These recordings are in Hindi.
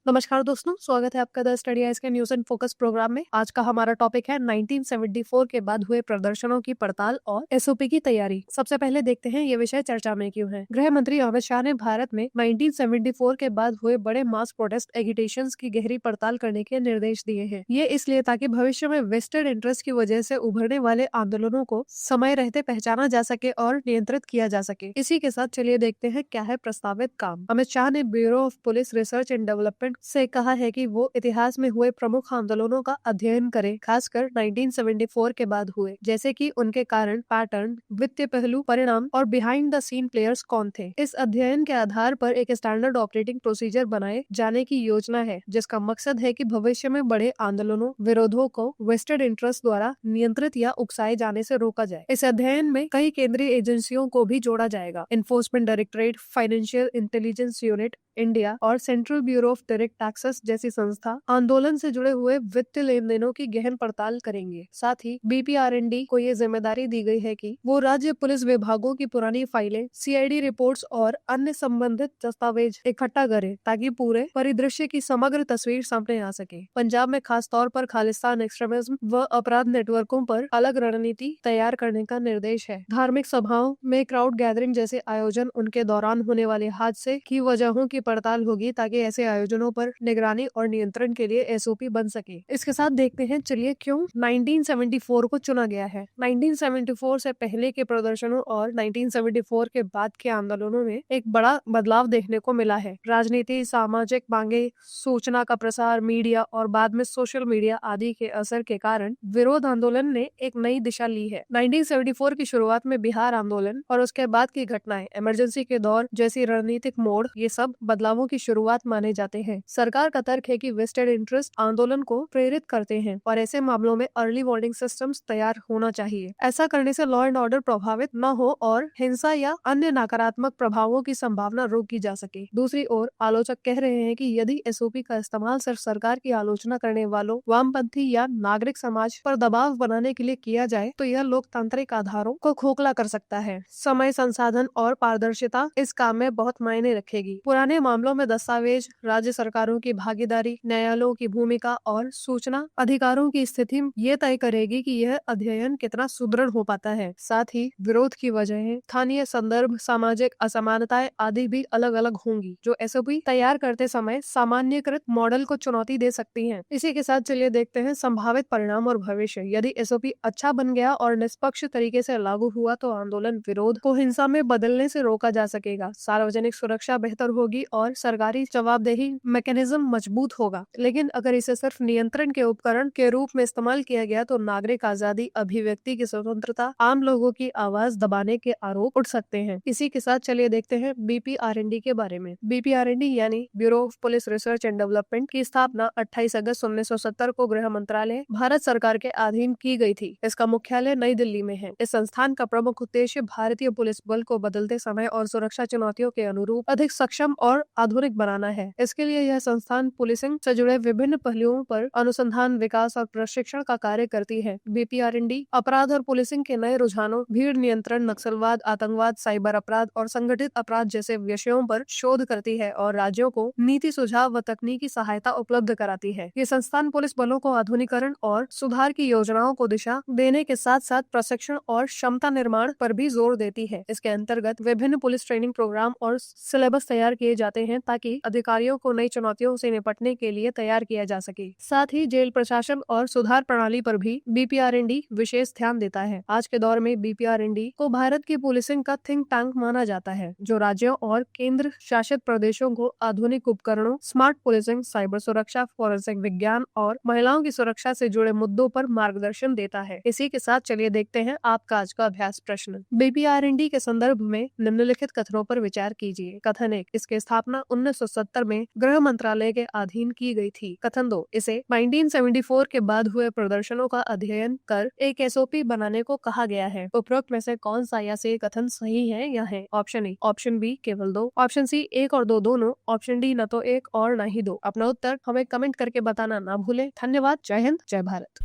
नमस्कार दोस्तों, स्वागत है आपका द स्टडी आइज के न्यूज एंड फोकस प्रोग्राम में। आज का हमारा टॉपिक है 1974 के बाद हुए प्रदर्शनों की पड़ताल और एसओपी की तैयारी। सबसे पहले देखते हैं ये विषय चर्चा में क्यों है। गृह मंत्री अमित शाह ने भारत में 1974 के बाद हुए बड़े मास प्रोटेस्ट एगिटेशंस की गहरी पड़ताल करने के निर्देश दिए हैं। ये इसलिए ताकि भविष्य में वेस्टेड इंटरेस्ट की वजह से उभरने वाले आंदोलनों को समय रहते पहचाना जा सके और नियंत्रित किया जा सके। इसी के साथ चलिए देखते हैं क्या है प्रस्तावित काम। अमित शाह ने bureau of police research and development से कहा है कि वो इतिहास में हुए प्रमुख आंदोलनों का अध्ययन करें, खासकर 1974 के बाद हुए, जैसे कि उनके कारण, पैटर्न, वित्तीय पहलू, परिणाम और बिहाइंड द सीन प्लेयर्स कौन थे। इस अध्ययन के आधार पर एक स्टैंडर्ड ऑपरेटिंग प्रोसीजर बनाए जाने की योजना है, जिसका मकसद है कि भविष्य में बड़े आंदोलनों, विरोधों को वेस्टेड इंटरेस्ट द्वारा नियंत्रित या उकसाए जाने से रोका जाए। इस अध्ययन में कई केंद्रीय एजेंसियों को भी जोड़ा जाएगा। Enforcement Directorate, Financial Intelligence Unit India और Central Bureau of Direct Taxes जैसी संस्था आंदोलन से जुड़े हुए वित्तीय लेन देनों की गहन पड़ताल करेंगे। साथ ही बीपीआरएनडी को ये जिम्मेदारी दी गई है कि वो राज्य पुलिस विभागों की पुरानी फाइलें, सीआईडी रिपोर्ट्स और अन्य संबंधित दस्तावेज इकट्ठा करे, ताकि पूरे परिदृश्य की समग्र तस्वीर सामने आ सके। पंजाब में खास तौर पर खालिस्तान एक्सट्रीमिज्म व अपराध नेटवर्कों पर अलग रणनीति तैयार करने का निर्देश है। धार्मिक सभाओं में क्राउड गैदरिंग जैसे आयोजन, उनके दौरान होने वाले हादसे की वजहों की पड़ताल होगी, ताकि ऐसे आयोजनों पर निगरानी और नियंत्रण के लिए एसओपी बन सके। इसके साथ देखते हैं चलिए क्यों 1974 को चुना गया है। 1974 से पहले के प्रदर्शनों और 1974 के बाद के आंदोलनों में एक बड़ा बदलाव देखने को मिला है। राजनीति, सामाजिक मांगे, सूचना का प्रसार, मीडिया और बाद में सोशल मीडिया आदि के असर के कारण विरोध आंदोलन ने एक नई दिशा ली है। 1974 की शुरुआत में बिहार आंदोलन और उसके बाद की घटनाएं, इमरजेंसी के दौर जैसी रणनीतिक मोड़, ये सब बदलावों की शुरुआत माने जाते हैं। सरकार का तर्क है कि वेस्टेड इंटरेस्ट आंदोलन को प्रेरित करते हैं और ऐसे मामलों में अर्ली वार्निंग सिस्टम्स तैयार होना चाहिए। ऐसा करने से लॉ एंड ऑर्डर प्रभावित न हो और हिंसा या अन्य नकारात्मक प्रभावों की संभावना रोकी जा सके। दूसरी ओर आलोचक कह रहे हैं कि यदि एसओपी का इस्तेमाल सिर्फ सरकार की आलोचना करने वालों, वामपंथी या नागरिक समाज पर दबाव बनाने के लिए किया जाए, तो यह लोकतांत्रिक आधारों को खोखला कर सकता है। समय, संसाधन और पारदर्शिता इस काम में बहुत मायने रखेगी। पुराने मामलों में दस्तावेज, राज्य सरकारों की भागीदारी, न्यायालयों की भूमिका और सूचना अधिकारों की स्थिति ये तय करेगी कि यह अध्ययन कितना सुदृढ़ हो पाता है। साथ ही विरोध की वजहें, स्थानीय संदर्भ, सामाजिक असमानताएं आदि भी अलग अलग होंगी, जो एसओपी तैयार करते समय सामान्यकृत मॉडल को चुनौती दे सकती हैं। इसी के साथ चलिए देखते हैं संभावित परिणाम और भविष्य। यदि एसओपी अच्छा बन गया और निष्पक्ष तरीके से लागू हुआ, तो आंदोलन विरोध को हिंसा में बदलने से रोका जा सकेगा। सार्वजनिक सुरक्षा बेहतर होगी और सरकारी जवाबदेही मैकेनिज्म मजबूत होगा। लेकिन अगर इसे सिर्फ नियंत्रण के उपकरण के रूप में इस्तेमाल किया गया, तो नागरिक आजादी, अभिव्यक्ति की स्वतंत्रता, आम लोगों की आवाज दबाने के आरोप उठ सकते हैं। इसी के साथ चलिए देखते हैं बीपीआरएनडी के बारे में। बीपीआरएनडी यानी bureau of police research and development की स्थापना 28 अगस्त 1970 को गृह मंत्रालय, भारत सरकार के अधीन की गई थी। इसका मुख्यालय नई दिल्ली में है। इस संस्थान का प्रमुख उद्देश्य भारतीय पुलिस बल को बदलते समय और सुरक्षा चुनौतियों के अनुरूप अधिक सक्षम और आधुनिक बनाना है। इसके लिए यह संस्थान पुलिसिंग से जुड़े विभिन्न पहलुओं पर अनुसंधान, विकास और प्रशिक्षण का कार्य करती है। बीपीआरएनडी अपराध और पुलिसिंग के नए रुझानों, भीड़ नियंत्रण, नक्सलवाद, आतंकवाद, साइबर अपराध और संगठित अपराध जैसे विषयों पर शोध करती है और राज्यों को नीति सुझाव व तकनीकी सहायता उपलब्ध कराती है। ये संस्थान पुलिस बलों को आधुनिकरण और सुधार की योजनाओं को दिशा देने के साथ साथ प्रशिक्षण और क्षमता निर्माण पर भी जोर देती है। इसके अंतर्गत विभिन्न पुलिस ट्रेनिंग प्रोग्राम और सिलेबस तैयार किए जाते हैं, ताकि अधिकारियों को नई चुनौतियों से निपटने के लिए तैयार किया जा सके। साथ ही जेल प्रशासन और सुधार प्रणाली पर भी बीपीआरएनडी विशेष ध्यान देता है। आज के दौर में बीपीआरएनडी को भारत की पुलिसिंग का थिंक टैंक माना जाता है, जो राज्यों और केंद्र शासित प्रदेशों को आधुनिक उपकरणों, स्मार्ट पुलिसिंग, साइबर सुरक्षा, फोरेंसिक विज्ञान और महिलाओं की सुरक्षा से जुड़े मुद्दों पर मार्गदर्शन देता है। इसी के साथ चलिए देखते हैं आपका आज का अभ्यास प्रश्न। बीपीआरएनडी के संदर्भ में निम्नलिखित कथनों पर विचार कीजिए। कथन 1, इसकी स्थापना 1970 में गृह मंत्रालय के अधीन की गई थी। कथन 2, इसे 1974 के बाद हुए प्रदर्शनों का अध्ययन कर एक एसओपी बनाने को कहा गया है। उपरोक्त में से कौन सा या से कथन सही है या है? ऑप्शन ए, ऑप्शन बी केवल 2, ऑप्शन सी 1 और 2 दोनों, ऑप्शन डी न तो 1 और न ही 2। अपना उत्तर हमें कमेंट करके बताना ना भूलें। धन्यवाद। जय हिंद, जय भारत।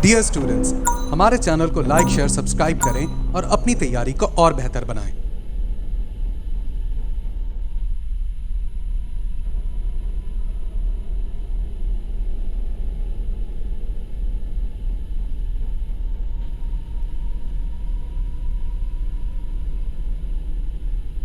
डियर स्टूडेंट्स, हमारे चैनल को लाइक, शेयर, सब्सक्राइब करें और अपनी तैयारी को और बेहतर बनाएं।